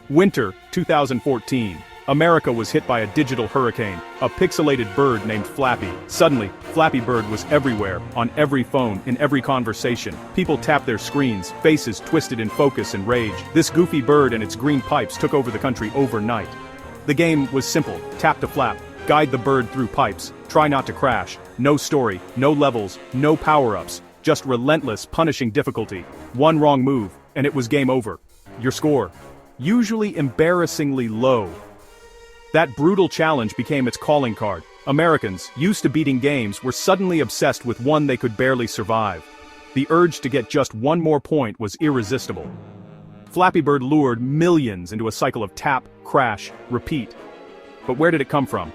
Winter, 2014. America was hit by a digital hurricane, a pixelated bird named Flappy. Suddenly, Flappy Bird was everywhere, on every phone, in every conversation. People tapped their screens, faces twisted in focus and rage. This goofy bird and its green pipes took over the country overnight. The game was simple: tap to flap, guide the bird through pipes, try not to crash. No story, no levels, no power-ups, just relentless, punishing difficulty. One wrong move, and it was game over. Your score? Usually embarrassingly low. That brutal challenge became its calling card. Americans, used to beating games, were suddenly obsessed with one they could barely survive. The urge to get just one more point was irresistible. Flappy Bird lured millions into a cycle of tap, crash, repeat. But where did it come from?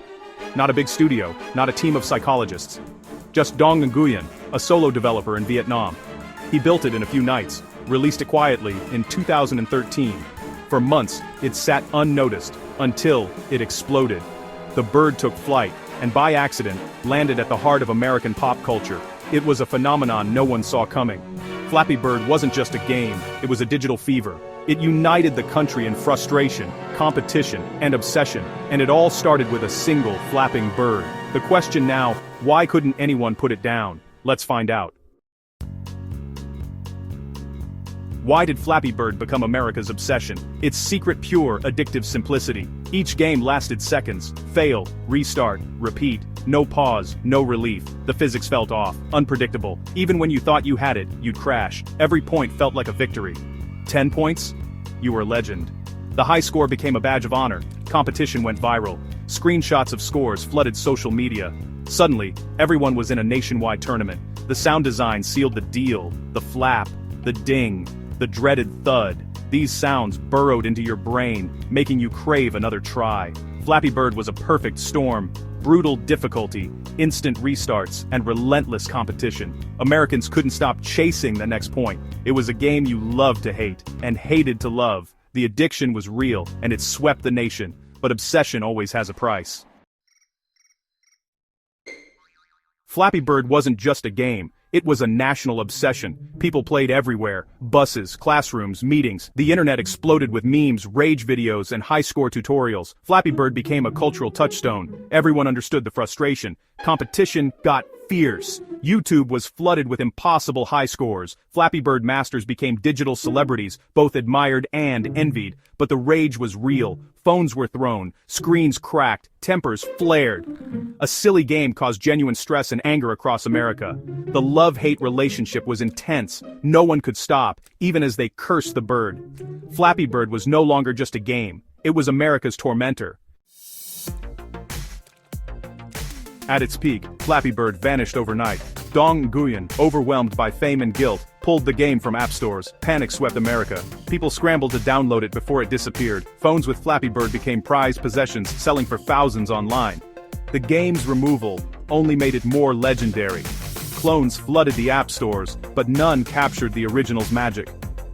Not a big studio, not a team of psychologists. Just Nguyen, a solo developer in Vietnam. He built it in a few nights, released it quietly in 2013. For months, it sat unnoticed, until it exploded. The bird took flight, and by accident, landed at the heart of American pop culture. It was a phenomenon no one saw coming. Flappy Bird wasn't just a game, it was a digital fever. It united the country in frustration, competition, and obsession, and it all started with a single flapping bird. The question now, why couldn't anyone put it down? Let's find out. Why did Flappy Bird become America's obsession? Its secret, pure, addictive simplicity. Each game lasted seconds. Fail, restart, repeat. No pause, no relief. The physics felt off, unpredictable. Even when you thought you had it, you'd crash. Every point felt like a victory. 10 points? You were a legend. The high score became a badge of honor. Competition went viral. Screenshots of scores flooded social media. Suddenly, everyone was in a nationwide tournament. The sound design sealed the deal. The flap, the ding, the dreaded thud. These sounds burrowed into your brain, making you crave another try. Flappy Bird was a perfect storm. Brutal difficulty, instant restarts, and relentless competition. Americans couldn't stop chasing the next point. It was a game you loved to hate, and hated to love. The addiction was real, and it swept the nation. But obsession always has a price. Flappy Bird wasn't just a game. It was a national obsession. People played everywhere. Buses, classrooms, meetings. The internet exploded with memes, rage videos, and high-score tutorials. Flappy Bird became a cultural touchstone. Everyone understood the frustration. Competition got fierce. YouTube was flooded with impossible high scores. Flappy Bird masters became digital celebrities, both admired and envied. But the rage was real. Phones were thrown, screens cracked, tempers flared. A silly game caused genuine stress and anger across America. The love-hate relationship was intense. No one could stop, even as they cursed the bird. Flappy Bird was no longer just a game. It was America's tormentor. At its peak, Flappy Bird vanished overnight. Nguyen, overwhelmed by fame and guilt, pulled the game from app stores. Panic swept America. People scrambled to download it before it disappeared. Phones with Flappy Bird became prized possessions, selling for thousands online. The game's removal only made it more legendary. Clones flooded the app stores, but none captured the original's magic.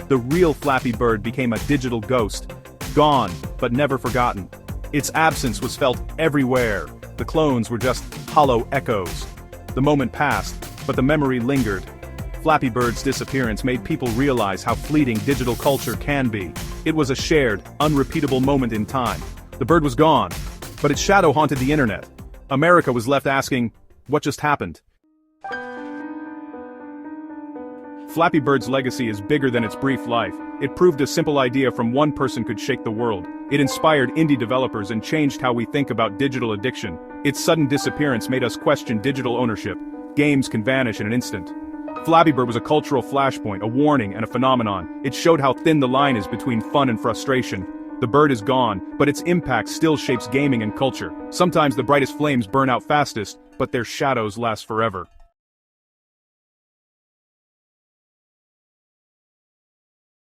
The real Flappy Bird became a digital ghost. Gone, but never forgotten. Its absence was felt everywhere. The clones were just hollow echoes. The moment passed, but the memory lingered. Flappy Bird's disappearance made people realize how fleeting digital culture can be. It was a shared, unrepeatable moment in time. The bird was gone, but its shadow haunted the internet. America was left asking, what just happened? Flappy Bird's legacy is bigger than its brief life. It proved a simple idea from one person could shake the world. It inspired indie developers and changed how we think about digital addiction. Its sudden disappearance made us question digital ownership. Games can vanish in an instant. Flappy Bird was a cultural flashpoint, a warning, and a phenomenon. It showed how thin the line is between fun and frustration. The bird is gone, but its impact still shapes gaming and culture. Sometimes the brightest flames burn out fastest, but their shadows last forever.